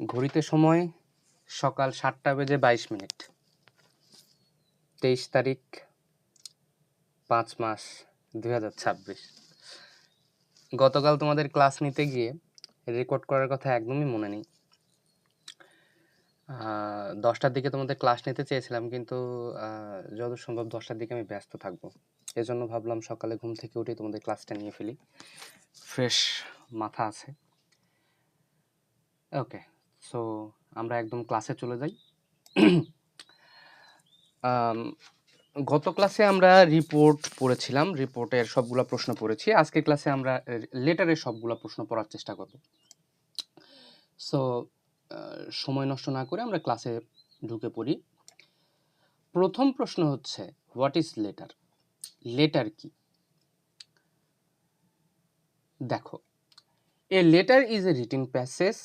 ঘড়িতে সময় সকাল 7:22। 23 তারিখ 5 মাস 2026। গতকাল তোমাদের ক্লাস নিতে গিয়ে রেকর্ড করার কথা একদমই মনে নেই। 10টার দিকে তোমাদের ক্লাস নিতে চেয়েছিলাম, কিন্তু যত সম্ভব 10টার দিকে আমি ব্যস্ত থাকবো। এজন্য ভাবলাম সকালে ঘুম থেকে উঠে তোমাদের ক্লাসটা নিয়ে ফেলি, ফ্রেশ মাথা আছে। ওকে, সো আমরা একদম ক্লাসে চলে যাই। গত ক্লাসে আমরা রিপোর্ট পড়েছিলাম, রিপোর্টের সবগুলো প্রশ্ন পড়েছি। আজকের ক্লাসে আমরা লেটারের সবগুলো প্রশ্ন পড়ার চেষ্টা করব। সো সময় নষ্ট না করে আমরা ক্লাসে ঢুকে পড়ি। প্রথম প্রশ্ন হচ্ছে, হোয়াট ইজ লেটার? লেটার কি? দেখো, a letter is A written passage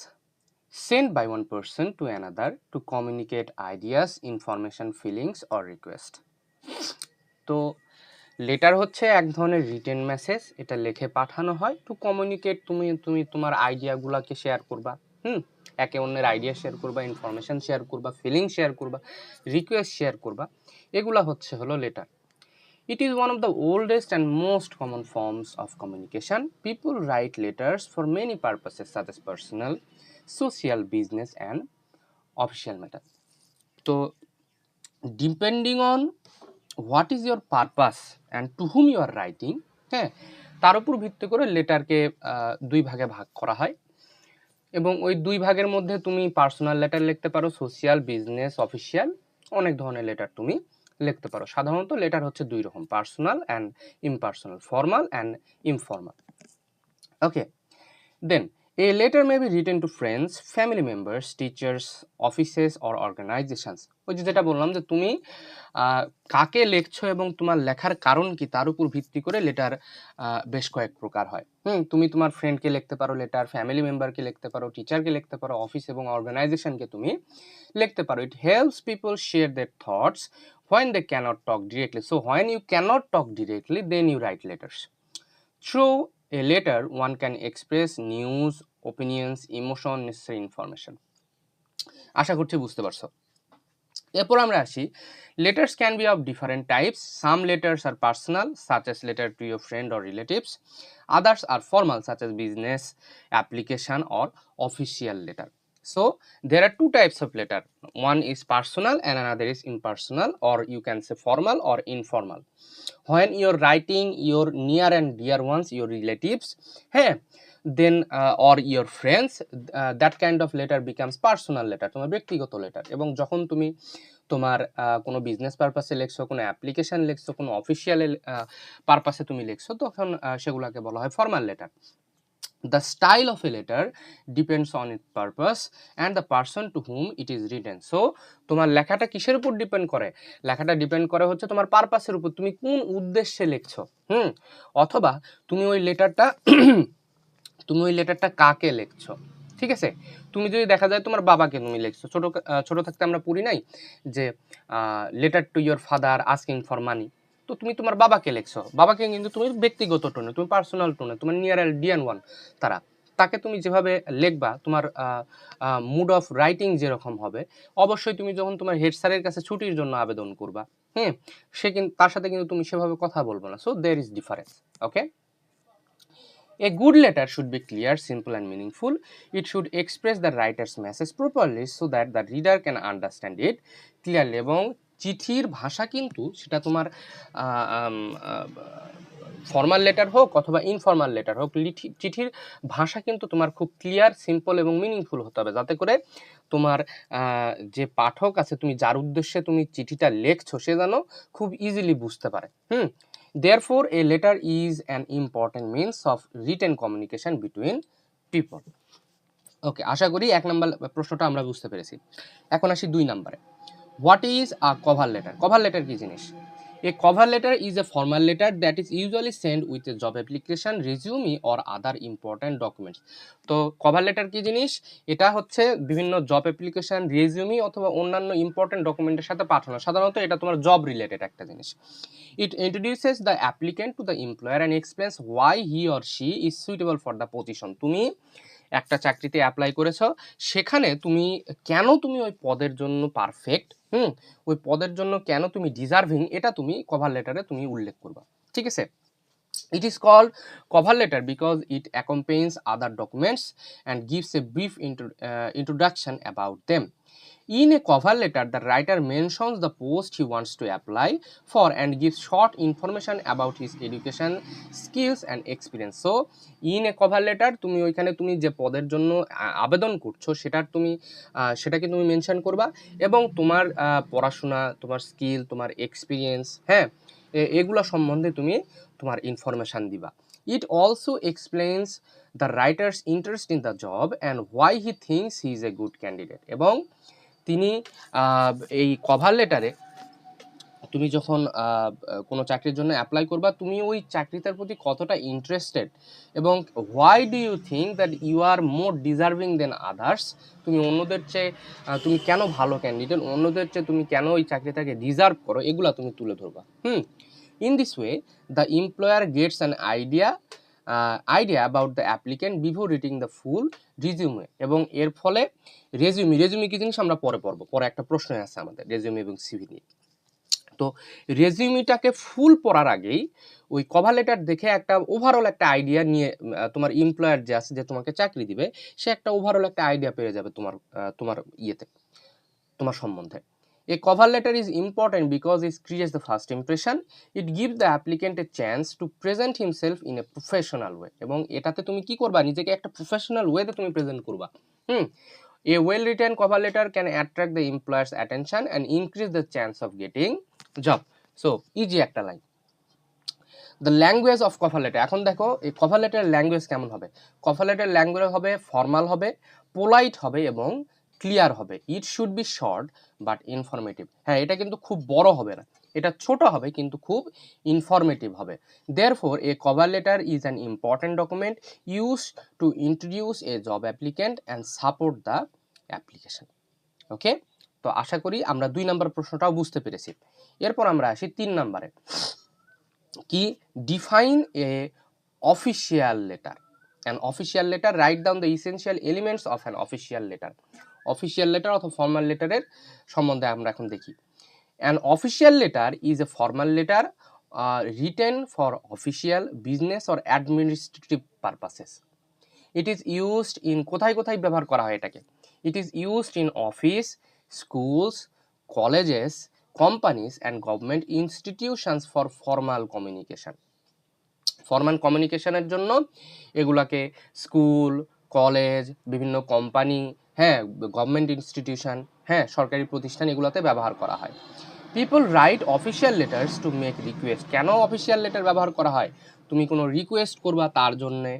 sent by one person to another to communicate ideas, information, feelings or request. তো লেটার হচ্ছে এক ধরনের রিটেন মেসেজ, এটা লিখে পাঠানো হয় টু কমিউনিকেট। তুমি তোমার আইডিয়াগুলোকে শেয়ার করবা, একে অন্যের আইডিয়া শেয়ার করবা, ইনফরমেশন শেয়ার করবা, ফিলিং শেয়ার করবা, রিকোয়েস্ট শেয়ার করবা। এগুলা হলো letter. It is one of the oldest and most common forms of communication. People write letters for many purposes such as personal, social, business and official matter. তো depending on what is your purpose and to whom you are writing, তার উপর ভিত্তি করে লেটারকে দুই ভাগে ভাগ করা হয়। এবং ওই দুই ভাগের মধ্যে তুমি পার্সোনাল লেটার লিখতে পারো, সোশিয়াল, বিজনেস, অফিসিয়াল, অনেক ধরনের লেটার তুমি লিখতে পারো। সাধারণত লেটার হচ্ছে দুই রকম, personal and impersonal, formal and informal. Okay, then a letter may be written to friends, family members, teachers, offices or organizations. ওই যেটা বললাম যে তুমি কাকে লিখছো এবং তোমার লেখার কারণ কি তার উপর ভিত্তি করে লেটার বেশ কয়েক প্রকার হয়। তুমি তোমার ফ্রেন্ডকে লিখতে পারো লেটার, ফ্যামিলি মেম্বারকে লিখতে পারো, টিচারকে লিখতে পারো, অফিস এবং অর্গানাইজেশনকে তুমি লিখতে পারো। It helps people share there thoughts when they cannot talk directly. So when you cannot talk directly, then you write letters. Through a letter, one can express news, opinions, emotion, necessary information. আশা করছি বুঝতে পারছো। এরপর আমরা আসি, letters can be of different types. Some letters are personal, such as letter to your friend or relatives. Others are formal, such as business, application or official letter. So there are two types of letter. One is personal and another is impersonal, or you can say formal or informal. When you're writing your near and dear ones, your relatives, then or your friends, that kind of letter becomes personal letter, তোমার ব্যক্তিগত letter. এবং যখন তুমি তোমার কোনো business পারপাসে লিখছো, কোনো অ্যাপ্লিকেশন লিখছো, কোনো অফিসিয়াল পারপাসে তুমি লিখছো, তখন সেগুলোকে বলা হয় formal letter. The style of a letter depends on its purpose and the person to whom it is written. So তোমার লেখাটা কিসের উপর ডিপেন্ড করে? লেখাটা ডিপেন্ড করে হচ্ছে তোমার পারপাসের উপর, তুমি কোন উদ্দেশ্যে লিখছো। অথবা তুমি ওই লেটারটা কাকে লিখছো, ঠিক আছে? তুমি যদি দেখা যায় তোমার বাবাকে তুমি লিখছো, ছোট থাকতে আমরা পড়ি নাই যে letter to your father asking for money. তো তুমি তোমার বাবাকে লিখছো, বাবাকে কিন্তু তুমি ব্যক্তিগত টোনে, তুমি পার্সোনাল টোনে, তোমার নিয়ার অ্যান্ড ডিয়ার ওয়ান তাকে তুমি যেভাবে লিখবা, তোমার মুড অফ রাইটিং যেরকম হবে, অবশ্যই তুমি যখন তোমার হেড স্যারের কাছে ছুটির জন্য আবেদন করবা, সে কিন্তু তার সাথে কিন্তু তুমি সেভাবে কথা বলবো না। So there is difference. Okay, a good letter should be clear, simple and meaningful. It should express the writer's message properly so that the reader can understand it clearly. এবং চিঠির ভাষা কিন্তু সেটা তোমার ফর্মাল লেটার হোক অথবা informal letter হোক, চিঠির ভাষা কিন্তু তোমার খুব ক্লিয়ার, সিম্পল এবং মিনিংফুল হতে হবে, যাতে করে তোমার যে পাঠক আছে, তুমি যার উদ্দেশ্যে তুমি চিঠিটা লিখছো, সে যেন খুব ইজিলি বুঝতে পারে। Therefore, a letter is an important means of written communication between people. ওকে, আশা করি 1 নম্বর প্রশ্নটা আমরা বুঝতে পেরেছি। এখন আসি 2 নম্বরে। What is a cover letter? Cover letter কি জিনিস? A cover letter is a formal letter that is usually sent with a job application, resume or other important documents. তো কভার লেটার কি জিনিস? এটা হচ্ছে বিভিন্ন জব অ্যাপ্লিকেশন, রেজিউমি অথবা অন্যান্য ইম্পর্টেন্ট ডকুমেন্টের সাথে পাঠানো। সাধারণত এটা তোমার জব রিলেটেড একটা জিনিস। It introduces the applicant to the employer and explains why he or she is suitable for the position. তুমি একটা চাকরিতে অ্যাপ্লাই করেছো, সেখানে তুমি কেন তুমি ওই পদের জন্য পারফেক্ট, ওই পদের জন্য কেন তুমি ডিজার্ভিং, এটা তুমি কভার লেটারে তুমি উল্লেখ করবা। ঠিক আছে? It is called cover letter because it accompanies other documents and gives a brief introduction about them. In a cover letter, the writer mentions the post he wants to apply for and gives short information about his education, skills and experience. So, in a cover letter, তুমি ওইখানে তুমি যে পদের জন্য আবেদন করছো সেটাকে তুমি মেনশন করবা এবং তোমার পড়াশোনা, তোমার স্কিল, তোমার এক্সপিরিয়েন্স, হ্যাঁ, এগুলো সম্বন্ধে তুমি তোমার ইনফরমেশান দিবা। It also explains the writer's interest in the job and why he thinks he is a good candidate. এবং তিনি এই কভার লেটারে তুমি যখন কোনো চাকরির জন্য অ্যাপ্লাই করবা, তুমি ওই চাকরিটার প্রতি কতটা ইন্টারেস্টেড এবং why do you think that you are more deserving than others, তুমি অন্যদের চেয়ে তুমি কেন ভালো ক্যান্ডিডেট, অন্যদের চেয়ে তুমি কেন ওই চাকরিটাকে ডিজার্ভ করো, এগুলো তুমি তুলে ধরবা। In this way, the employer gets an idea about the applicant before reading the full resume. এবং এর ফলে রেজিউমি কি জিনিস আমরা পরে পড়বো, পরে একটা প্রশ্ন আছে আমাদের রেজিউমি এবং সিভি নিয়ে। তো রেজিউমিটাকে ফুল পড়ার আগেই ওই কভার লেটার দেখে একটা ওভারঅল একটা আইডিয়া নিয়ে তোমার এমপ্লয়ার যে আছে, যে তোমাকে চাকরি দিবে, সে একটা ওভারঅল একটা আইডিয়া পেয়ে যাবে তোমার ইয়েতে, তোমার সম্বন্ধে। A cover letter is important because it creates the first impression. It gives the applicant a chance to present himself in a professional way. এবং এটাতে তুমি কি করবা, নিজেকে একটা প্রফেশনাল ওয়েতে তুমি প্রেজেন্ট করবা। A well written cover letter can attract the employer's attention and increase the chance of getting job. So easy একটা line. The language of cover letter. এখন দেখো এই কভার লেটারের ল্যাঙ্গুয়েজ কেমন হবে। কভার লেটারের ল্যাঙ্গুয়েজ হবে ফর্মাল হবে, polite হবে এবং ক্লিয়ার হবে। It should be short but informative. হ্যাঁ, এটা কিন্তু খুব বড় হবে না, এটা ছোট হবে কিন্তু খুব ইনফরমেটিভ হবে। Therefore a cover letter is an important document use to introduce a job applicant and support the application. Okay, তো আশা করি আমরা 2 নম্বর প্রশ্নটাও বুঝতে পেরেছি। এরপর আমরা আসি 3 নম্বরে। কি, define a official letter. An official letter, write down the essential elements of an official letter. Official letter অথবা ফর্মাল লেটারের সম্বন্ধে আমরা এখন দেখি। An official letter is a formal letter written for official, business or administrative purposes. It is used in, কোথায় কোথায় ব্যবহার করা হয় এটাকে, it is used in office, schools, colleges, companies and government institutions for formal communication. Formal কমিউনিকেশনের জন্য এগুলাকে school, college, বিভিন্ন কোম্পানি, হ্যাঁ, গভর্নমেন্ট ইনস্টিটিউশন, হ্যাঁ, সরকারি প্রতিষ্ঠান, এগুলোতে ব্যবহার করা হয়। People right official letters to make request. কেন অফিসিয়াল লেটার ব্যবহার করা হয়? তুমি কোনো রিকোয়েস্ট করবা তার জন্যে,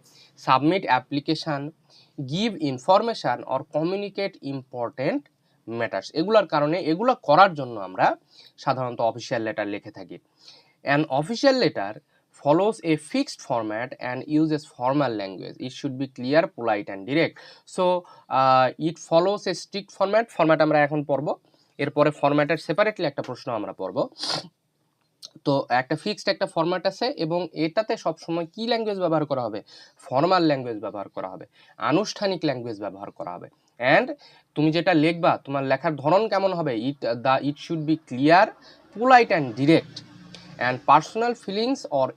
submit application, give information or communicate important matters. এগুলোর কারণে, এগুলো করার জন্য আমরা সাধারণত অফিসিয়াল লেটার লিখে থাকি। An official letter follows a fixed format and uses formal language. It should be clear, polite and direct. So it follows a strict format. Format আমরা এখন পড়ব, এরপরে ফরম্যাটের সেপারেটলি একটা প্রশ্ন আমরা পড়ব। তো একটা ফিক্সড একটা ফরম্যাট আছে এবং এটাতে সবসময় কি ল্যাঙ্গুয়েজ ব্যবহার করা হবে? ফর্মাল ল্যাঙ্গুয়েজ ব্যবহার করা হবে, আনুষ্ঠানিক ল্যাঙ্গুয়েজ ব্যবহার করা হবে। অ্যান্ড তুমি যেটা লিখবা, তোমার লেখার ধরন কেমন হবে? It should be clear, polite and direct. And personal feelings or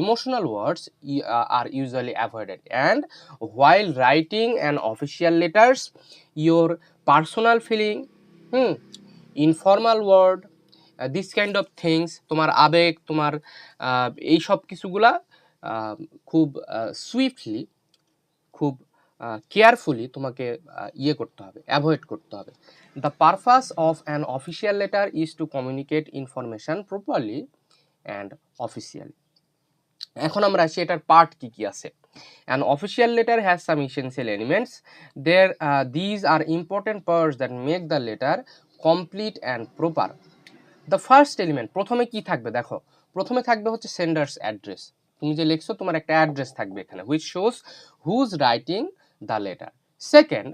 emotional words are usually avoided. And while writing an official letters, your personal feeling, informal word, this kind of things, তোমার আবেগ, তোমার এই সব কিছুগুলা খুব swiftly, খুব carefully তোমাকে ইয়ে করতে হবে, অ্যাভয়েড করতে হবে। The purpose of an official letter is to communicate information properly and officially. এখন আমরা আসি এটার পার্ট কি কি আছে। An official letter has some essential elements. These are important parts that make the letter complete and proper. The first element, প্রথমে কি থাকবে দেখো, প্রথমে থাকবে হচ্ছে সেন্ডার্স অ্যাড্রেস। তুমি যে লিখছো তোমার একটা অ্যাড্রেস থাকবে এখানে, which shows who's writing the letter. Second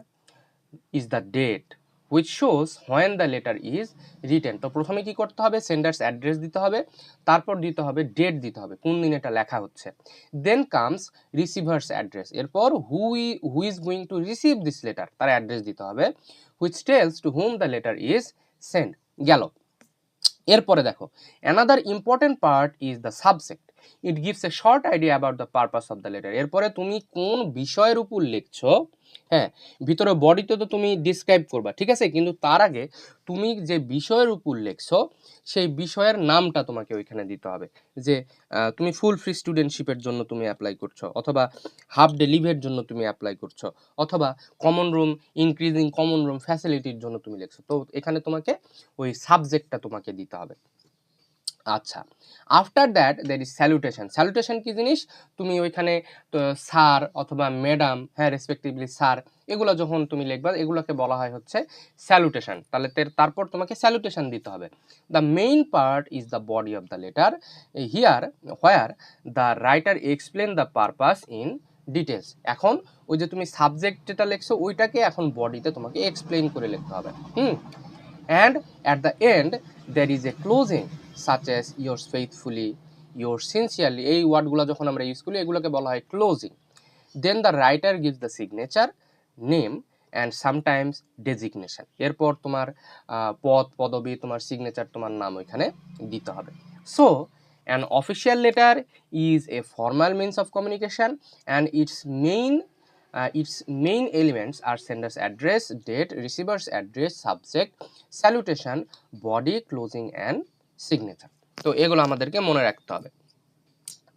is the date, which shows when the letter is written. তো প্রথমে কি করতে হবে, সেন্ডার্স অ্যাড্রেস দিতে হবে, তারপর দিতে হবে ডেট দিতে হবে, কোন দিন এটা লেখা হচ্ছে। দেন কামস রিসিভার্স অ্যাড্রেস, এরপর who is going to receive this letter, তার অ্যাড্রেস দিতে হবে, which tells to whom the letter is sent। গেল। এরপরে দেখো, another important part is the subject, it gives a short idea about the purpose of the letter. এরপরে তুমি কোন বিষয়ের উপর লিখছো, হ্যাঁ, ভিতরে বডিতে তো তুমি ডিসক্রাইব করবা, ঠিক আছে, কিন্তু তার আগে তুমি যে বিষয়ের উপর লিখছো সেই বিষয়ের নামটা তোমাকে ওইখানে দিতে হবে, যে তুমি ফুল ফ্রি স্টুডেন্টশিপের জন্য তুমি অ্যাপ্লাই করছো, অথবা হাফ ডে লিভের জন্য তুমি অ্যাপ্লাই করছো, অথবা common room increasing common room ফ্যাসিলিটির জন্য তুমি লিখছো। তো এখানে তোমাকে ওই সাবজেক্টটা তোমাকে দিতে হবে। আচ্ছা, after that there is salutation. Salutation কি জিনিস, তুমি ওইখানে স্যার অথবা ম্যাডাম, হ্যাঁ, রেসপেক্টিভলি স্যার, এগুলো যখন তুমি লিখবা এগুলোকে বলা হয় হচ্ছে স্যালুটেশন। তাহলে তারপর তোমাকে স্যালুটেশন দিতে হবে। The main part is the body of the letter, here where the writer explain the purpose in details. এখন ওই যে তুমি সাবজেক্ট যেটা লিখছো ওইটাকে এখন বডিতে তোমাকে এক্সপ্লেন করে লিখতে হবে। And at the and there is a closing such as yours faithfully, yours sincerely, এই ওয়ার্ডগুলো যখন আমরা ইউজ করি এগুলোকে বলা হয় closing. Then the writer gives the signature, name and sometimes designation. এরপর তোমার পদ পদবি, তোমার সিগনেচার, তোমার নাম ওইখানে দিতে হবে। So an official letter is a formal means of communication and its main elements are sender's address, date, receiver's address, subject, salutation, body, closing and signature। তো এগুলো আমাদেরকে মনে রাখতে হবে।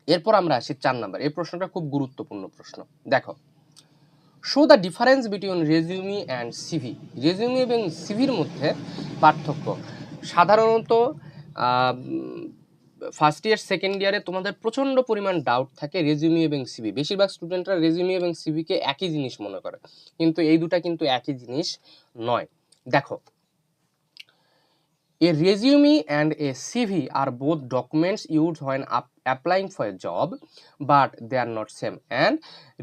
এরপর আমরা আসি 4 নাম্বার। এই প্রশ্নটা খুব গুরুত্বপূর্ণ প্রশ্ন। দেখো, show the difference between resume and CV. Resume এবং সিভির মধ্যে পার্থক্য। সাধারণত ফার্স্ট ইয়ার সেকেন্ড ইয়ারে তোমাদের প্রচণ্ড পরিমাণ ডাউট থাকে রেজিউমি এবং সিভি। বেশিরভাগ স্টুডেন্টরা রেজিউমি এবং সিভিকে একই জিনিস মনে করে, কিন্তু এই দুটা কিন্তু একই জিনিস নয়। দেখো, a resume and a CV are both documents used when applying for a job, but they are not same. And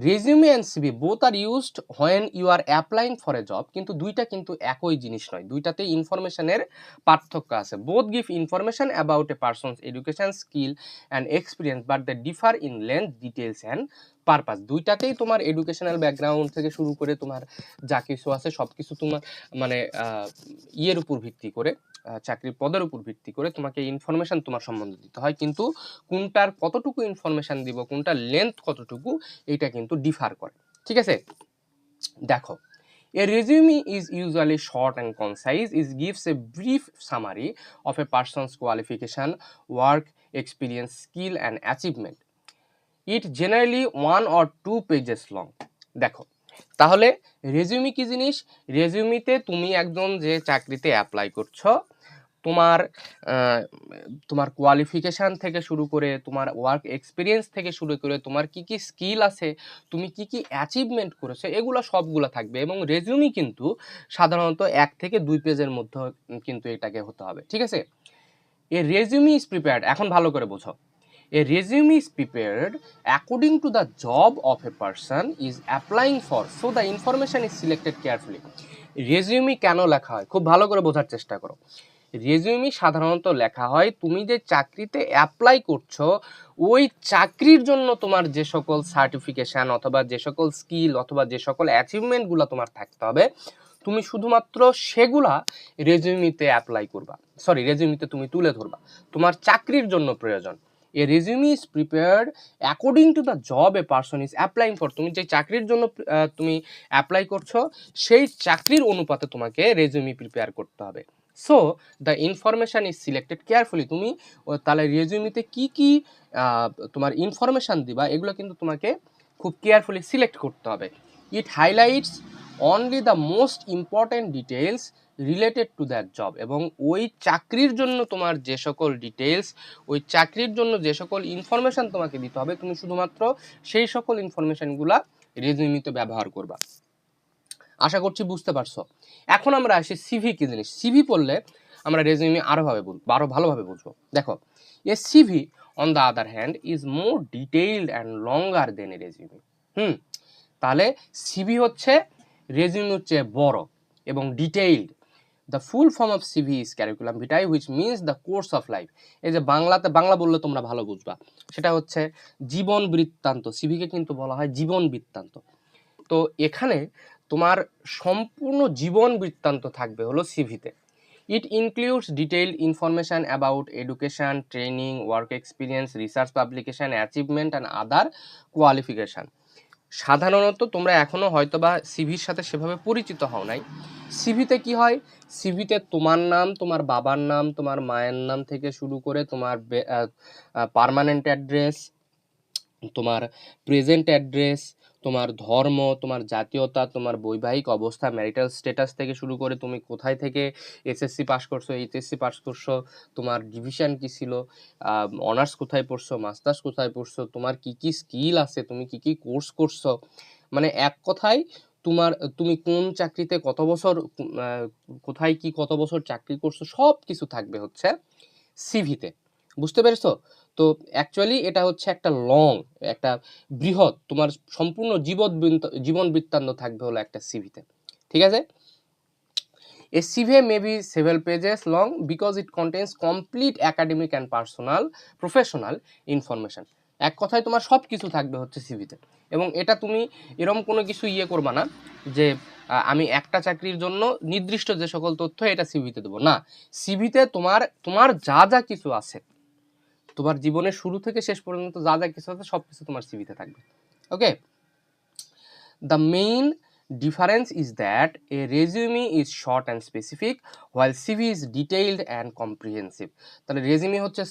resume and CV both are used when you are applying for a job, কিন্তু দুইটা কিন্তু একই জিনিস নয়, দুইটাতে ইনফরমেশনের পার্থক্য আছে। both give information about a person's education, skill and experience, but they differ in length, details and purpose. দুইটাতেই তোমার এডুকেশনাল ব্যাকগ্রাউন্ড থেকে শুরু করে তোমার যা কিছু আছে সব কিছু তোমার মানে ইয়ের উপর ভিত্তি করে, চাকরির পদের উপর ভিত্তি করে তোমাকে ইনফরমেশন তোমার সম্বন্ধে দিতে হয়, কিন্তু কোনটার কতটুকু ইনফরমেশন দিব, কোনটার লেন্থ কতটুকু, এটা কিন্তু ডিফার করে। ঠিক আছে, দেখো, a resume is usually short and concise. It gives a brief summary of a person's qualification, work experience, skill and achievement. It generally 1 or 2 pages long. দেখো, তাহলে রেজিউমি কি জিনিস, রেজিউমিতে তুমি একজন যে চাকরিতে অ্যাপ্লাই করছো তোমার তোমার কোয়ালিফিকেশান থেকে শুরু করে তোমার ওয়ার্ক এক্সপিরিয়েন্স থেকে শুরু করে তোমার কি কি স্কিল আছে, তুমি কি কি অ্যাচিভমেন্ট করেছো, এগুলো সবগুলো থাকবে। এবং রেজিউমি কিন্তু সাধারণত 1 থেকে 2 পেজের মধ্যে কিন্তু এটাকে হতে হবে। ঠিক আছে, এ রেজিউমি ইজ প্রিপেয়ার্ড, এখন ভালো করে বোঝো, a resume is prepared according to the job of a person is applying for, so the information is selected carefully. Resume কেন লেখা হয় খুব ভালো করে বোঝার চেষ্টা করো। রেজিউমি সাধারণত লেখা হয় তুমি যে চাকরিতে অ্যাপ্লাই করছো ওই চাকরির জন্য তোমার যে সকল সার্টিফিকেশান অথবা যে সকল স্কিল অথবা যে সকল অ্যাচিভমেন্টগুলো তোমার থাকতে হবে, তুমি শুধুমাত্র সেগুলা রেজিউমিতে অ্যাপ্লাই করবা, রেজিউমিতে তুমি তুলে ধরবা, তোমার চাকরির জন্য প্রয়োজন। A resume is prepared according to the job a person is applying for. তুমি যে চাকরির জন্য তুমি অ্যাপ্লাই করছো সেই চাকরির অনুপাতে তোমাকে রেজিউমি প্রিপেয়ার করতে হবে। So the information is selected carefully. তুমি তাহলে রেজিউমিতে কি কি তোমার ইনফরমেশান দিবা এগুলো কিন্তু তোমাকে খুব কেয়ারফুলি সিলেক্ট করতে হবে। It highlights only the most important details related to that job. এবং ওই চাকরির জন্য তোমার যে সকল ডিটেলস, ওই চাকরির জন্য যে সকল ইনফরমেশান তোমাকে দিতে হবে তুমি শুধুমাত্র সেই সকল ইনফরমেশানগুলা রেজিউমিতে ব্যবহার করবা। আশা করছি বুঝতে পারছো। এখন আমরা আসি সিভি কি জিনিস। সিভি পড়লে আমরা রেজিউমি আরো ভালোভাবে বুঝবো। দেখো, a CV on the other hand is more detailed and longer than a resume. তাহলে সিভি হচ্ছে রেজিউমি হচ্ছে বড় এবং detailed, the full form of CV is curriculum vitae which means the course of life. এই যে বাংলাতে, বাংলা বললে তোমরা ভালো বুঝবা, সেটা হচ্ছে জীবন বৃত্তান্ত। সিভিকে কিন্তু বলা হয় জীবন বৃত্তান্ত। তো এখানে তোমার সম্পূর্ণ জীবন বৃত্তান্ত থাকবে হলো সিভিতে। It includes detailed information about education, training, work experience, research publication, achievement and other qualification. সাধারণত তোমরা এখনও হয়তো বা সিভির সাথে সেভাবে পরিচিত হও নাই। সিভিতে কি হয়, সিভিতে তোমার নাম, তোমার বাবার নাম, তোমার মায়ের নাম থেকে শুরু করে তোমার পার্মানেন্ট অ্যাড্রেস, তোমার প্রেজেন্ট অ্যাড্রেস, তোমার ধর্ম, তোমার জাতীয়তা, তোমার বৈবাহিক অবস্থা, ম্যারিটাল স্ট্যাটাস থেকে শুরু করে তুমি কোথায় থেকে এসএসসি পাস করছো, এইচএসসি পাস করছো, তোমার ডিভিশন কি ছিল, অনার্স কোথায় পড়ছো, মাস্টার্স কোথায় পড়ছো, তোমার কি কি স্কিল আছে, তুমি কি কি কোর্স করছো, মানে এক কথায় তুমি কোন চাকরিতে কত বছর, কোথায় কি কত বছর চাকরি করছো, সব কিছু থাকবে হচ্ছে সিভিতে। বুঝতে পেরেছো? তো অ্যাকচুয়ালি এটা হচ্ছে একটা একটা বৃহৎ তোমার সম্পূর্ণ জীবন বৃত্তান্ত থাকবে হলো একটা সিভিতে। ঠিক আছে? A CV may be several pages long because it contains complete academic and professional information. এক কথায় তোমার সব কিছু থাকবে হচ্ছে সিভিতে। এবং এটা তুমি এরকম কোনো কিছু করবা না যে আমি একটা চাকরির জন্য নির্দিষ্ট যে সকল তথ্য এটা সিভিতে দেবো না। সিভিতে তোমার যা যা কিছু আছে, তোমার জীবনের শুরু থেকে শেষ পর্যন্ত যা যা কিছু আছে সব কিছু তোমার সিভিতে থাকবে। Okay, the main difference is that a resume is short and specific while CV is detailed and comprehensive. তাহলে রেজিউমি হচ্ছে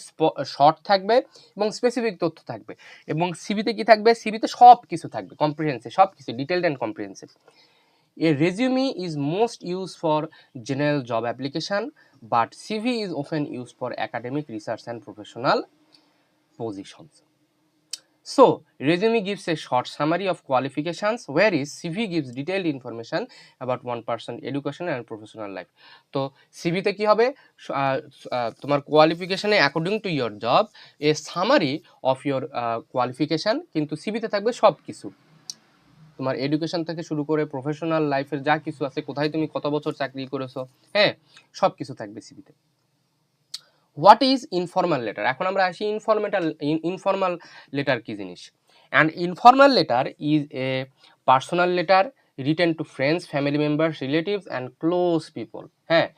শর্ট থাকবে এবং স্পেসিফিক তথ্য থাকবে, এবং সিভিতে কি থাকবে, সিভিতে সব কিছু থাকবে, কম্প্রিহেন্সিভ, সব কিছু detailed and comprehensive. A resume is most used for general job application, but CV is often used for academic research and professional positions. So, resume gives a short summary of qualifications, whereas CV gives detailed information about one person's education and professional life. তো সিভিতে কি হবে, তোমার কোয়ালিফিকেশনে according to your job a summary of your qualification, কিন্তু সিভিতে থাকবে সব কিছু, তোমার এডুকেশন থেকে শুরু করে প্রফেশনাল লাইফের যা কিছু আছে, কোথায় তুমি কত বছর চাকরি করেছো, হ্যাঁ, সব কিছু থাকবে সিভিতে। What is informal letter? এখন আমরা আসি ইনফর্মাল লেটার কি জিনিস। And informal letter is a personal letter written to friends, family members, relatives and close people. হ্যাঁ,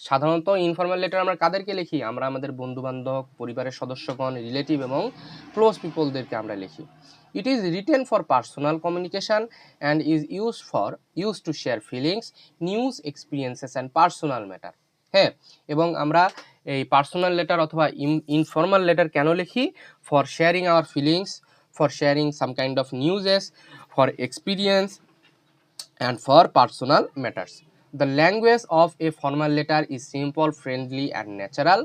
সাধারণত ইনফর্মাল লেটার আমরা কাদেরকে লিখি? আমরা আমাদের বন্ধুবান্ধব, পরিবারের সদস্যগণ, রিলেটিভ এবং ক্লোজ পিপলদেরকে আমরা লিখি। It is written for personal communication and is use to share feelings, news, experiences and personal matter. হ্যাঁ, এবং আমরা এই পার্সোনাল লেটার অথবা ইনফর্মাল লেটার কেন লিখি? For sharing our feelings, for sharing some kind of newses, for experience and for personal matters. The language of a formal letter is simple, friendly and natural.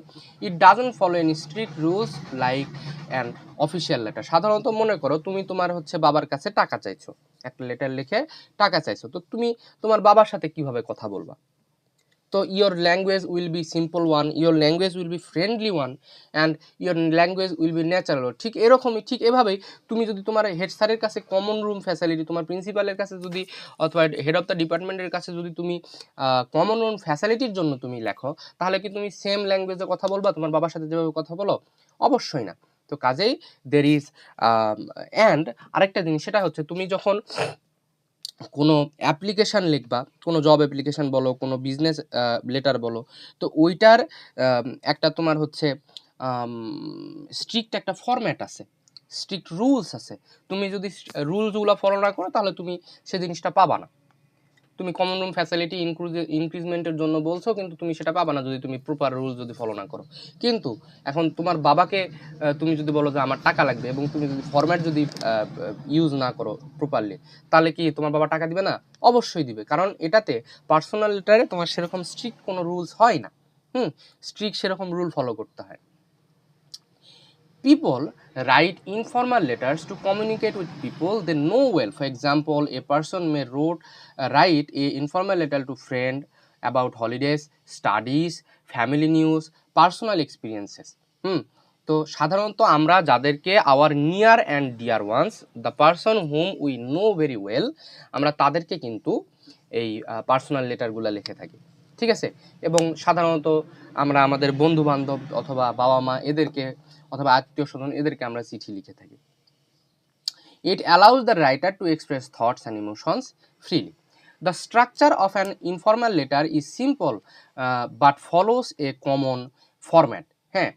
It doesn't follow any strict rules like an official letter. সাধারণত মনে করো তুমি তোমার হচ্ছে বাবার কাছে টাকা চাইছো, একটা লেটার লিখে টাকা চাইছো, তো তুমি তোমার বাবার সাথে কিভাবে কথা বলবা? তো your language will be simple one, your language will be friendly one and your language will be natural. ঠিক এরকমই, ঠিক এভাবেই তুমি যদি তোমার হেড স্যারের কাছে কমন রুম ফ্যাসিলিটি, তোমার প্রিন্সিপালের কাছে যদি অথবা হেড অফ দ্য ডিপার্টমেন্টের কাছে যদি তুমি কমন রুম ফ্যাসিলিটির জন্য তুমি লেখো, তাহলে কি তুমি সেম ল্যাঙ্গুয়েজে কথা বলবা তোমার বাবার সাথে যেভাবে কথা বলো? অবশ্যই না। তো কাজেই দের ইজ অ্যান্ড আরেকটা জিনিস, সেটা হচ্ছে তুমি যখন কোনো অ্যাপ্লিকেশান লিখবা, কোনো জব অ্যাপ্লিকেশান বলো, কোনো বিজনেস লেটার বলো, তো ওইটার একটা তোমার হচ্ছে স্ট্রিক্ট একটা ফরম্যাট আছে, স্ট্রিক্ট রুলস আছে। তুমি যদি রুলসগুলো ফলো না করো তাহলে তুমি সে জিনিসটা পাবা না। তুমি কমন রুম ফ্যাসিলিটি ইনক্রিজমেন্টের জন্য বলছো, কিন্তু তুমি সেটা পাবা না যদি তুমি প্রপার রুলস যদি ফলো না করো। কিন্তু এখন তোমার বাবাকে তুমি যদি বলো যে আমার টাকা লাগবে, এবং তুমি যদি ফরম্যাট যদি ইউজ না করো প্রপারলি, তাহলে কি তোমার বাবা টাকা দিবে না? অবশ্যই দিবে, কারণ এটাতে পার্সোনাল লেটারে তোমার সেরকম স্ট্রিক্ট কোনো রুলস হয় না। স্ট্রিক্ট সেরকম রুল ফলো করতে হয়। People write informal letters to communicate with people they know well. For example, a person may write a informal letter to friend about holidays, studies, family news, personal experiences. তো সাধারণত আমরা যাদেরকে our near and dear ones, the person whom we know very well, আমরা তাদেরকে কিন্তু এই personal লেটারগুলো লিখে থাকি। ঠিক আছে। এবং সাধারণত আমরা আমাদের বন্ধু বান্ধব অথবা বাবা মা এদেরকে অথবা আত্মীয় স্বজন এদেরকে আমরা চিঠি লিখে থাকি। It allows the writer to express thoughts and emotions freely. The structure of an informal letter is simple but follows a common format. হ্যাঁ,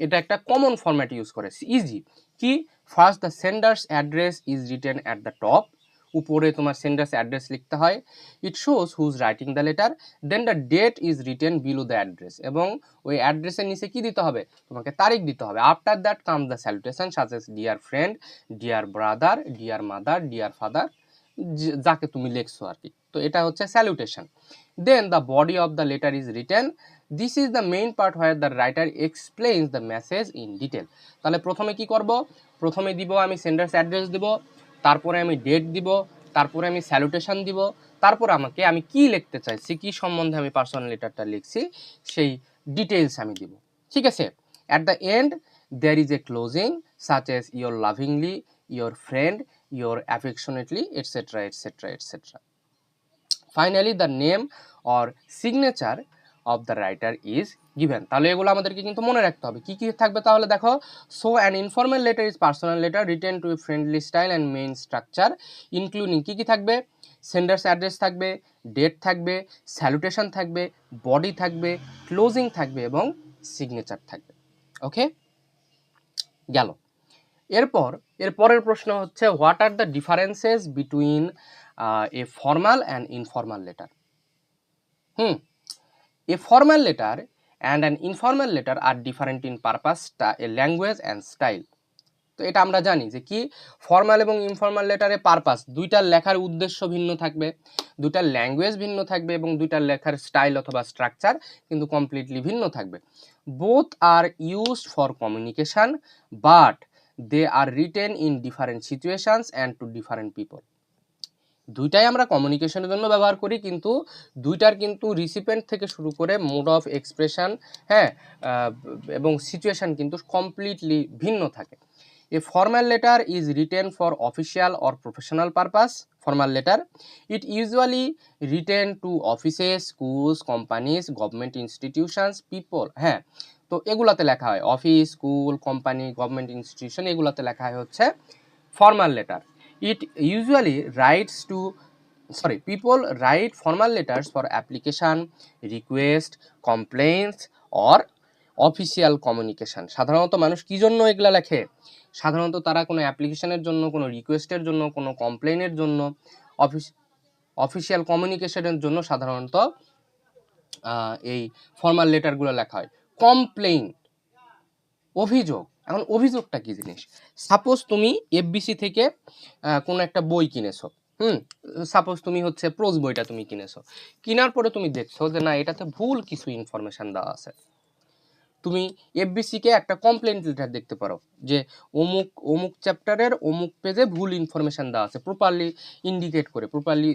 এটা একটা কমন ফরম্যাট ইউজ করে, ইজি। কি? First the sender's address is written at the top, উপরে তোমার sender's address লিখতে হয়। It shows who's writing the letter, then the date is written below the address, এবং ওই অ্যাড্রেসের নিচে কি দিতে হবে? তোমাকে তারিখ দিতে হবে। After that come the salutation such as dear friend, dear brother, dear mother, dear father, যাকে তুমি লিখছো আর কি। তো এটা হচ্ছে salutation. Then the body of the letter is written, this is the main part where the writer explains the message in detail. তাহলে প্রথমে কি করব? প্রথমে দিব আমি সেন্ডার্স অ্যাড্রেস দিব, তারপরে আমি ডেট দিব, তারপরে আমি স্যালুটেশন দিব, তারপর আমাকে আমি কি লিখতে চাইছি, কি সম্বন্ধে আমি পার্সোনাল লেটারটা লিখছি সেই ডিটেইলস আমি দিব। ঠিক আছে। At the end there is a closing such as your lovingly, your friend, your affectionately, etcetera etcetera etcetera. Finally the name or signature of the writer is given. তাহলে এগুলো আমাদেরকে কিন্তু মনে রাখতে হবে। কি কি থাকবে তাহলে দেখো? So an informal letter is personal letter written two A friendly style and main structure including কি কি থাকবে? সেন্ডার্স অ্যাড্রেস থাকবে, ডেট থাকবে, স্যালুটেশন থাকবে, বডি থাকবে, ক্লোজিং থাকবে এবং সিগনেচার থাকবে। ওকে, গেল। এর পরের প্রশ্ন হচ্ছে what are the differences between a formal and informal letter? A formal letter and an informal letter are different in purpose, language and style. তো এটা আমরা জানি যে কি ফর্মাল এবং ইনফর্মাল লেটারে পারপাস, দুইটার লেখার উদ্দেশ্য ভিন্ন থাকবে, দুইটার ল্যাঙ্গুয়েজ ভিন্ন থাকবে এবং দুইটার লেখার স্টাইল অথবা স্ট্রাকচার কিন্তু কমপ্লিটলি ভিন্ন থাকবে। Both are used for communication but they are written in different situations and to different people. দুইটাই আমরা কমিউনিকেশনের জন্য ব্যবহার করি, কিন্তু দুইটার কিন্তু রিসিপেন্ট থেকে শুরু করে মোড অফ এক্সপ্রেশন, হ্যাঁ, এবং সিচুয়েশন কিন্তু কমপ্লিটলি ভিন্ন থাকে। A formal letter is written for official or professional purpose. Formal letter it usually written to offices, schools, companies, government institutions, people. হ্যাঁ, তো এগুলাতে লেখা হয় office, school, company, government institution, এগুলাতে লেখা হয় হচ্ছে formal letter. It usually writes to people write formal letters for application, request, complaints or official communication. সাধারণত মানুষ কি জন্য এগুলা লেখে? সাধারণত তারা কোনো অ্যাপ্লিকেশনের জন্য, কোনো রিকোয়েস্টের জন্য, কোনো কমপ্লেনের জন্য, অফিসিয়াল কমিউনিকেশনের জন্য সাধারণত এই ফর্মাল লেটারগুলো লেখা হয়। কমপ্লেইন, অভিযোগ। এখন অভিযোগটা কি জিনিস? সাপোজ তুমি এফবিসি থেকে কোনো একটা বই কিনেছো, সাপোজ তুমি হচ্ছে প্রোজ বইটা তুমি কিনেছো, কেনার পরে তুমি দেখছো যে না, এটাতে ভুল কিছু ইনফরমেশন দেওয়া আছে। তুমি এফবিসিকে একটা কমপ্লেন্ট লেটার দেখতে পারো যে অমুক অমুক চ্যাপ্টারের অমুক পেজে ভুল ইনফরমেশন দেওয়া আছে, প্রপারলি ইন্ডিকেট করে, প্রপারলি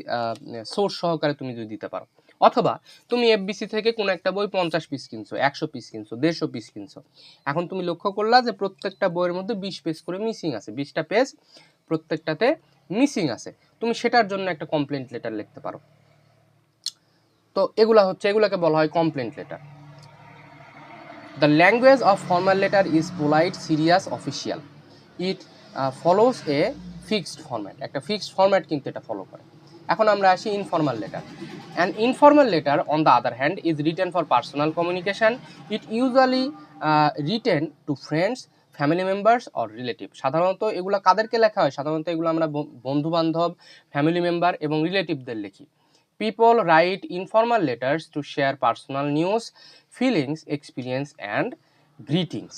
সোর্স সহকারে তুমি যদি দিতে পারো। অথবা তুমি এফবিসি থেকে কোনো একটা বই 50 পিস কিনছো, 100 পিস কিনছো, 150 পিস কিনছো। এখন তুমি লক্ষ্য করলা যে প্রত্যেকটা বইয়ের মধ্যে 20 পেজ করে মিসিং আছে, 20টা পেজ প্রত্যেকটাতে মিসিং আছে। তুমি সেটার জন্য একটা কমপ্লেন্ট লেটার লিখতে পারো। তো এগুলাকে বলা হয় complaint letter. The language of formal letter is polite, serious, official. It follows a fixed format. একটা fixed format কিন্তু এটা ফলো করে। এখন আমরা আসি informal letter. An informal letter on the other hand is written for personal communication. It usually written to friends, family members or relative. সাধারণত এগুলো কাদেরকে লেখা হয়? সাধারণত এগুলো আমরা বন্ধু বান্ধব, ফ্যামিলি মেম্বার এবং রিলেটিভদের লিখি। People write informal letters to share personal news, feelings, experience and greetings.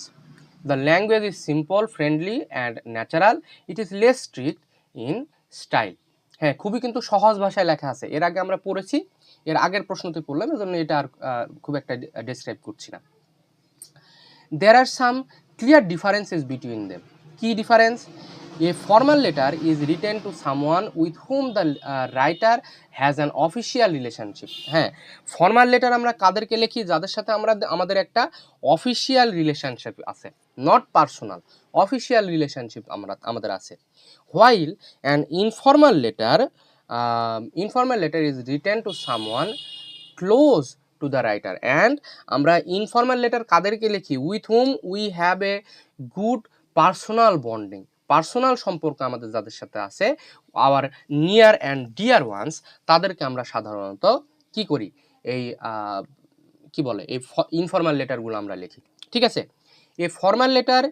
The language is simple, friendly and natural. It is less strict in style. হ্যাঁ, খুবই কিন্তু সহজ ভাষায় লেখা আছে। এর আগে আমরা পড়েছি, এর আগের প্রশ্নতে পড়লাম, এজন্য এটা আর খুব একটা ডেসক্রাইব করছি না। There are some clear differences between them. Key difference: a formal letter is written to someone with whom the writer has an official relationship. হ্যাঁ, ফর্মাল লেটার আমরা কাদেরকে লিখি? যাদের সাথে আমাদের একটা অফিসিয়াল রিলেশনশিপ আছে, নট পার্সোনাল, অফিসিয়াল রিলেশনশিপ আমাদের আছে। While an informal letter is written to someone close to the writer. And আমরা ইনফর্মাল লেটার কাদেরকে লিখি? With whom we have a good personal bonding, personal সম্পর্ক আমাদের যাদের সাথে আছে, our near and dear ones, তাদেরকে আমরা সাধারণত কি করি? এই কি বলে, এই ইনফর্মাল লেটারগুলো আমরা লিখি। ঠিক আছে? A formal letter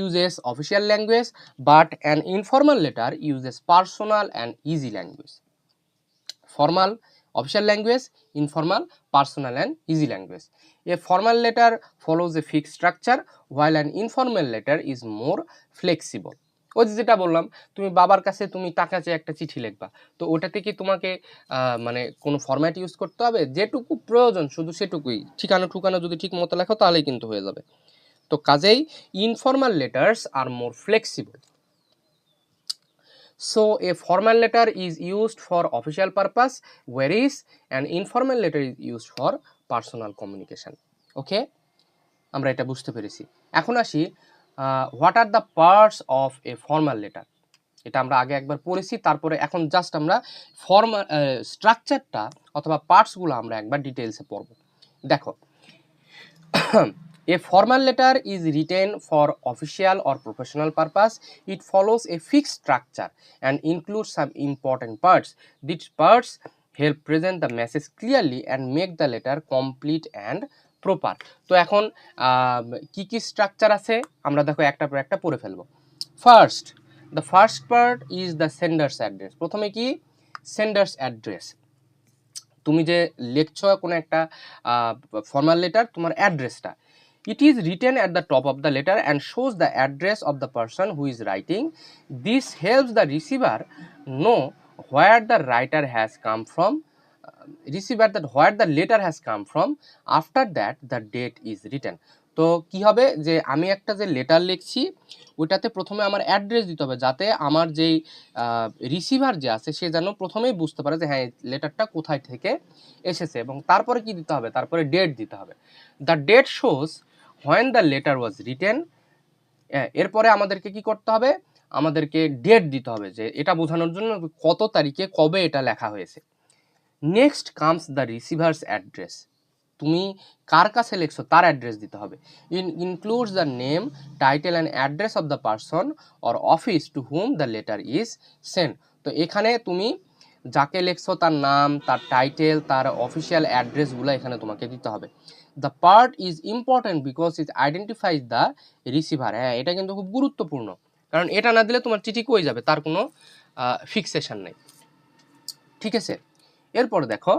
uses official language, but an informal letter uses personal and easy language. Formal, official language; informal, personal and easy language. A formal letter follows a fixed structure, while an informal letter is more flexible. ওই যেটা বললাম, তুমি বাবার কাছে তুমি টাকা চেয়ে একটা চিঠি লিখবা, তো ওটাতে কি তোমাকে মানে কোনো ফরম্যাট ইউজ করতে হবে? যেটুকু প্রয়োজন শুধু সেটুকুই, ঠিকানা ঠুকানা যদি ঠিক মতো লেখো তাহলেই কিন্তু হয়ে যাবে। তো কাজেই informal letters are more flexible. So a formal letter is used for official purpose, whereas an informal letter is used for personal communication. Okay, আমরা এটা বুঝতে পেরেছি। এখন আসি, what are the parts of a formal letter. এটা আমরা আগে একবার পড়েছি, তারপরে এখন জাস্ট আমরা ফর্মাল স্ট্রাকচারটা অথবা পার্টসগুলো আমরা একবার ডিটেলসে পড়ব। দেখো, a formal letter is written for official or professional purpose. It follows a fixed structure and includes some important parts. These parts help present the message clearly and make the letter complete and proper. তো এখন কি কি structure আছে আমরা দেখো একটা পর একটা পড়ে ফেলবো। First, the first part is the sender's address. প্রথমে কি? Senders address. তুমি যে লিখছো কোনো একটা ফর্মাল লেটার, তোমার অ্যাড্রেসটা, it is written at the top of the letter and shows the address of the person who is writing. This helps the receiver know where the writer has come from, where the letter has come from. After that the date is written. তো কি হবে যে আমি একটা যে letter লিখছি ওইটাতে প্রথমে আমার অ্যাড্রেস দিতে হবে, যাতে আমার যেই রিসিভার যে আছে সে যেন প্রথমেই বুঝতে পারে যে হ্যাঁ লেটারটা কোথায় থেকে এসেছে, এবং তারপরে কি দিতে হবে? তারপরে ডেট দিতে হবে। The date shows when the letter was written. এরপরে আমাদেরকে কি করতে হবে? আমাদেরকে ডেট দিতে হবে, যে এটা বোঝানোর জন্য কত তারিখে কবে এটা লেখা হয়েছে। Next comes the receiver's address. তুমি কার কাছে লিখছো তার অ্যাড্রেস দিতে হবে। Includes the name, title and address of the person or office to whom the letter is sent. তো এখানে তুমি যাকে লিখছো তার নাম, তার টাইটেল, তার অফিসিয়াল অ্যাড্রেসগুলো এখানে তোমাকে দিতে হবে। The part is important because it identifies the receiver. হ্যাঁ, এটা কিন্তু খুব গুরুত্বপূর্ণ, কারণ এটা না দিলে তোমার চিঠি কই যাবে, তার কোনো ফিক্সেশন নেই। ঠিক আছে? এরপর দেখো,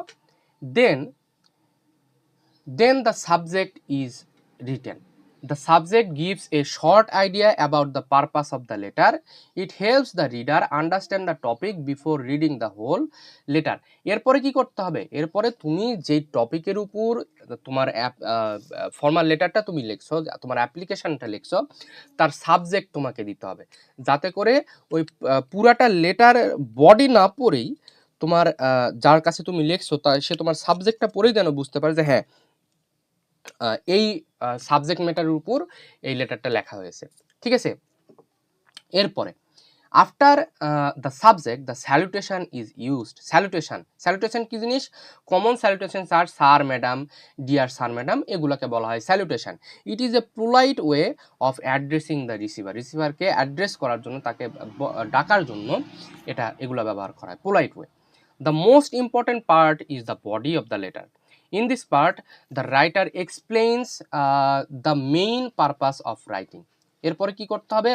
then the subject is written. The subject gives a short idea about the purpose of the letter. It helps the reader understand the topic before reading the whole letter. এরপরে কি করতে হবে? এরপরে তুমি যেই টপিকের উপর তোমার ফর্মাল লেটারটা তুমি লিখছো, তোমার অ্যাপ্লিকেশনটা লিখছো, তার সাবজেক্ট তোমাকে দিতে হবে, যাতে করে ওই পুরাটা লেটার বডি না পড়েই তোমার যার কাছে তুমি লিখছো সে তোমার সাবজেক্টটা পড়েই যেন বুঝতে পারে যে হ্যাঁ এই সাবজেক্ট ম্যাটারের উপর এই লেটারটা লেখা হয়েছে। ঠিক আছে? এরপরে after the subject the salutation is used. Salutation কি জিনিস? Common salutation are sir, madam, dear sir, madam, এগুলোকে বলা হয় salutation. It is a polite way of addressing the receiver. রিসিভারকে অ্যাড্রেস করার জন্য, তাকে ডাকার জন্য এগুলো ব্যবহার করা হয়, polite way. The most important part is the body of the letter. In this part, the writer explains the main purpose of writing. এরপরে কি করতে হবে?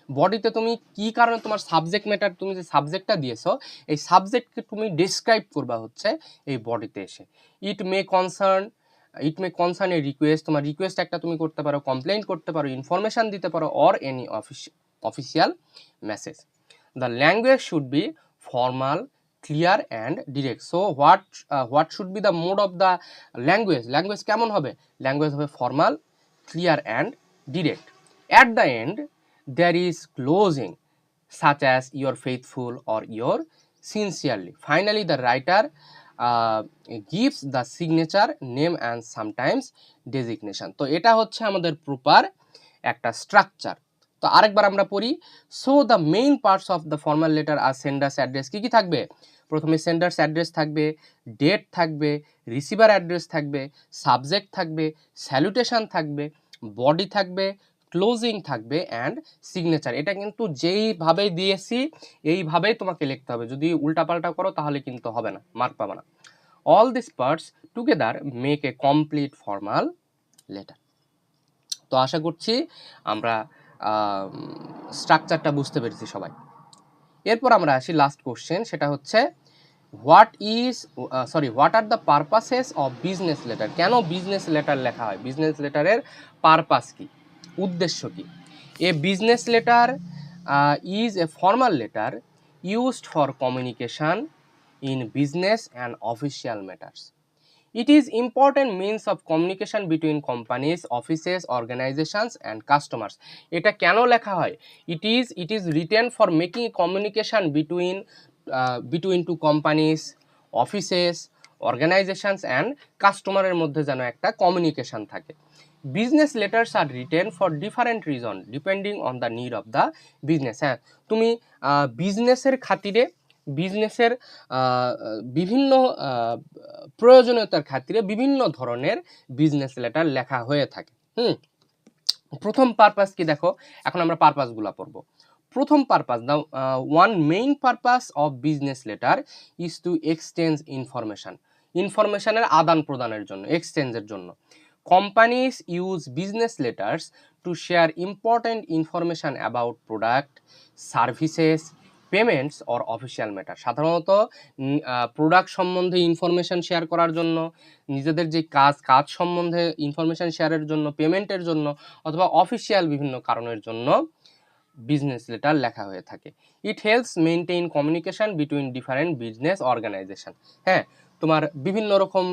বডিতে তুমি কি কারণে তোমার সাবজেক্ট ম্যাটার, তুমি যে সাবজেক্টটা দিয়েছো এই সাবজেক্টকে তুমি ডিসক্রাইব করবা হচ্ছে এই বডিতে এসে। ইট মে কনসার্ন এ রিকোয়েস্ট। তোমার রিকোয়েস্ট একটা তুমি করতে পারো, কমপ্লেইন করতে পারো, ইনফরমেশন দিতে পারো, or any official message. The language should be formal, clear and direct. So what should be the mode of the language কেমন হবে? ল্যাঙ্গুয়েজ হবে formal, clear and direct. At the end there is closing such as your faithful or your sincerely. Finally the writer gives the signature, name and sometimes designation. তো এটা হচ্ছে আমাদের proper একটা structure. তো আরেকবার আমরা পড়ি। So the main parts of the formal letter are sender's address কি কি থাকবে? প্রথমে সেন্ডার্স অ্যাড্রেস থাকবে, ডেট থাকবে, রিসিভার অ্যাড্রেস থাকবে, সাবজেক্ট থাকবে, স্যালুটেশন থাকবে, বডি থাকবে, ক্লোজিং থাকবে অ্যান্ড সিগনেচার। এটা কিন্তু যেইভাবে দিয়েছি এইভাবেই তোমাকে লিখতে হবে, যদি উল্টাপাল্টা করো তাহলে কিন্তু হবে না, মার্ক পাবে না। All this parts together make a complete formal letter. তো আশা করছি আমরা স্ট্রাকচারটা বুঝতে পেরেছি সবাই। এরপর আমরা আসি লাস্ট কোশ্চেন, সেটা হচ্ছে what are the purposes of business letter. কেন বিজনেস লেটার লেখা হয়, বিজনেস লেটারের পারপাস কি, উদ্দেশ্য কি? এ business letter is a formal letter used for communication in business and official matters. It is important means of communication between companies, offices, organizations and customers. এটা কেন লেখা হয়? It is written for making communication between two companies, offices, organizations and customer এর মধ্যে যেন একটা communication থাকে। Business letters are written for different reason depending on the need of the business. হ্যাঁ, তুমি বিজনেসের খাতিরে, বিজনেসের বিভিন্ন প্রয়োজনীয়তার খাতিরে বিভিন্ন ধরনের বিজনেস লেটার লেখা হয়ে থাকে। প্রথম পারপাস কি দেখো, এখন আমরা পারপাসগুলো পড়ব। প্রথম purpose, the one main purpose of business letter is to exchange information. ইনফরমেশনের আদান প্রদানের জন্য, এক্সচেঞ্জের জন্য। Companies use business letters to share important information about product, services, payments or official matter. সাধারণত প্রোডাক্ট সম্বন্ধে ইনফরমেশন শেয়ার করার জন্য, নিজেদের যে কাজ সম্বন্ধে ইনফরমেশন শেয়ারের জন্য, পেমেন্টের জন্য অথবা অফিসিয়াল বিভিন্ন কারণের জন্য বিজনেস লেটার লেখা হয়ে থাকে। It helps maintain communication between different business organisation. হ্যাঁ, তোমার বিভিন্ন রকম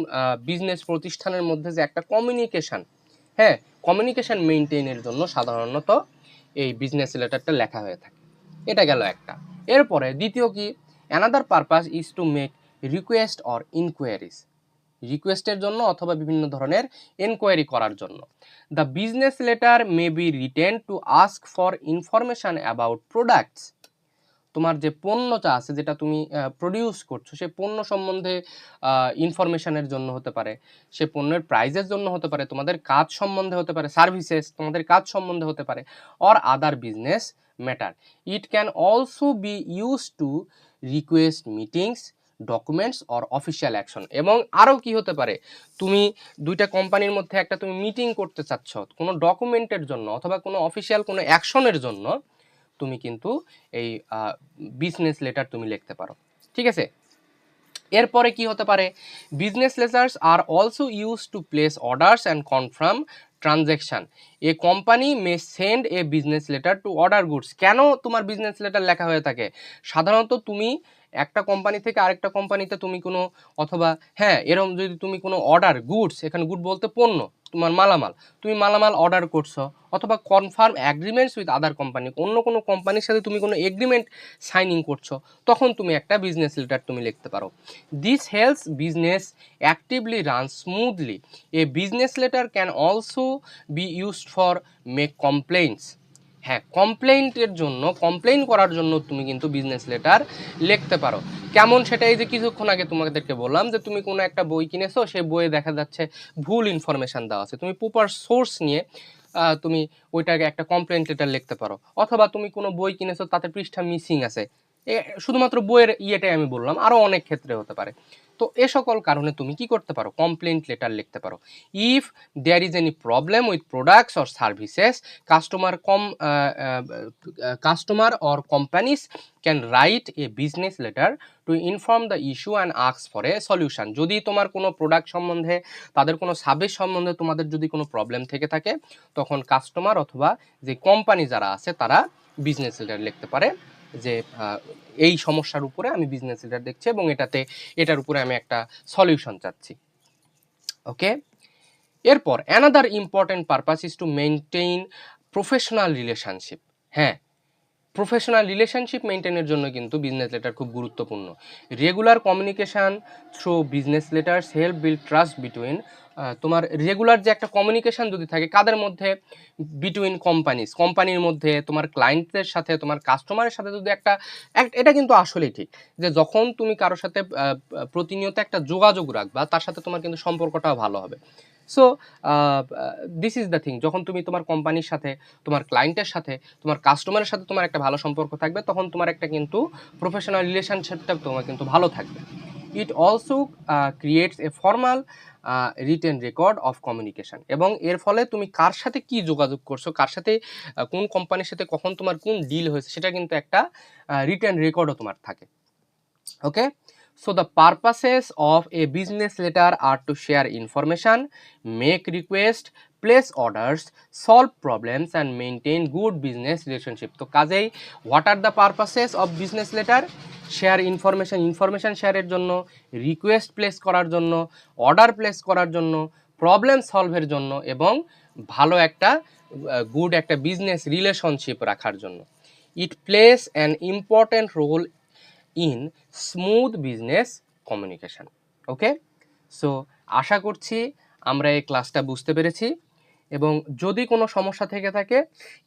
বিজনেস প্রতিষ্ঠানের মধ্যে যে একটা কমিউনিকেশন, হ্যাঁ, কমিউনিকেশন মেনটেইনের জন্য সাধারণত এই বিজনেস লেটারটা লেখা হয়ে থাকে। এটা গেল একটা। এরপরে দ্বিতীয় কি, another purpose is to make request or inquiries. রিকোয়েস্টের জন্য অথবা বিভিন্ন ধরনের এনকোয়ারি করার জন্য। The business letter may be written to ask for information about products. তোমার যে পণ্যটা আছে, যেটা তুমি প্রডিউস করছো, সে পণ্য সম্বন্ধে ইনফরমেশনের জন্য হতে পারে, সে পণ্যের প্রাইজের জন্য হতে পারে, তোমাদের কাজ সম্বন্ধে হতে পারে, সার্ভিসেস তোমাদের কাজ সম্বন্ধে হতে পারে, or other business matter. It can also B use to request meetings, documents or official action. এবং আরও কি হতে পারে, তুমি দুইটা কোম্পানির মধ্যে একটা তুমি মিটিং করতে চাচ্ছ কোনো ডকুমেন্টের জন্য অথবা কোনো অফিসিয়াল কোনো অ্যাকশনের জন্য, তুমি কিন্তু এই বিজনেস লেটার তুমি লিখতে পারো। ঠিক আছে, এরপরে কি হতে পারে, business letters are also use to place orders and confirm transaction. A company May send A business letter two order goods. কেন তোমার বিজনেস লেটার লেখা হয়ে থাকে? সাধারণত তুমি একটা কোম্পানি থেকে আরেকটা কোম্পানিতে তুমি কোনো, অথবা হ্যাঁ এরকম যদি তুমি কোনো অর্ডার, গুডস, এখানে গুড বলতে পণ্য, তোমার মালামাল, তুমি মালামাল অর্ডার করছো, অথবা confirm agreements with other company, অন্য কোনো কোম্পানির সাথে তুমি কোনো এগ্রিমেন্ট সাইনিং করছো, তখন তুমি একটা বিজনেস লেটার তুমি লিখতে পারো। This helps business actively run smoothly. A business letter can also be used for make complaints. হ্যাঁ, কমপ্লেইন্টের জন্য, কমপ্লেইন করার জন্য তুমি কিন্তু বিজনেস লেটার লিখতে পারো। কেমন, সেটা এই যে কিছুক্ষণ আগে তোমাদেরকে বললাম যে তুমি কোনো একটা বই কিনেছো, সেই বইয়ে দেখা যাচ্ছে ভুল ইনফরমেশান দেওয়া আছে, তুমি প্রপার সোর্স নিয়ে তুমি ওইটাকে একটা কমপ্লেইন লেটার লিখতে পারো। অথবা তুমি কোনো বই কিনেছো, তাতে পৃষ্ঠা মিসিং আছে, শুধুমাত্র বইয়ের ইয়েটাই আমি বললাম, আরও অনেক ক্ষেত্রে হতে পারে। তো এ সকল কারণে তুমি কি করতে পারো, কমপ্লেন্ট লেটার লিখতে পারো। If there is any problem with products or services, customer or companies can write a business letter to inform the issue and ask for a solution. যদি তোমার কোনো প্রোডাক্ট সম্বন্ধে, তাদের কোনো সার্ভিস সম্বন্ধে তোমাদের যদি কোনো প্রবলেম থেকে থাকে, তখন কাস্টমার অথবা যে কোম্পানি যারা আছে তারা বিজনেস লেটার লিখতে পারে যে এই সমস্যার উপরে আমি বিজনেস লেটার দেখছি এবং এটার উপরে আমি একটা সলিউশন চাচ্ছি। ওকে, এরপর another important purpose is to maintain professional relationship. হ্যাঁ, প্রফেশনাল রিলেশনশিপ মেনটেনের জন্য কিন্তু বিজনেস লেটার খুব গুরুত্বপূর্ণ। Regular communication through business letters help build trust between, তোমার রেগুলার যে একটা কমিউনিকেশান যদি থাকে কাদের মধ্যে, বিটুইন কোম্পানির মধ্যে, তোমার ক্লায়েন্টদের সাথে, তোমার কাস্টমারের সাথে যদি একটা এটা কিন্তু আসলেই ঠিক যে যখন তুমি কারোর সাথে প্রতিনিয়ত একটা যোগাযোগ রাখবা তার সাথে তোমার কিন্তু সম্পর্কটাও ভালো হবে। So this is the thing, যখন তুমি তোমার কোম্পানির সাথে, তোমার ক্লায়েন্টের সাথে, তোমার কাস্টমারের সাথে তোমার একটা ভালো সম্পর্ক থাকবে, তখন তোমার একটা কিন্তু প্রফেশনাল রিলেশনশিপটা তোমার কিন্তু ভালো থাকবে। It also creates a formal written record of communication, এবং এর ফলে তুমি কার সাথে কি যোগাযোগ করছো, কার সাথে কোন কোম্পানির সাথে কখন তোমার কোন ডিল হয়েছে সেটা কিন্তু একটা রিটেন রেকর্ডও তোমার থাকে। ওকে, so the purposes of a business letter are to share information, make request, place orders, solve problems and maintain good business relationship. তো কাজেই what are the purposes of business letter? share information শেয়ারের জন্য, request place করার জন্য, order place করার জন্য, problem সলভের জন্য, এবং ভালো একটা গুড একটা বিজনেস রিলেশনশিপ রাখার জন্য। It plays an important role in smooth business communication. Okay, so আশা করছি আমরা এই ক্লাসটা বুঝতে পেরেছি, এবং যদি কোনো সমস্যা থেকে থাকে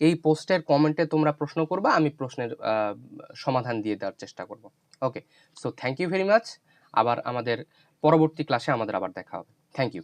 এই পোস্টের কমেন্টে তোমরা প্রশ্ন করবা, আমি প্রশ্নের সমাধান দিয়ে দেওয়ার চেষ্টা করব। Okay, so thank you very much. আবার আমাদের পরবর্তী ক্লাসে আমাদের আবার দেখা হবে। Thank you.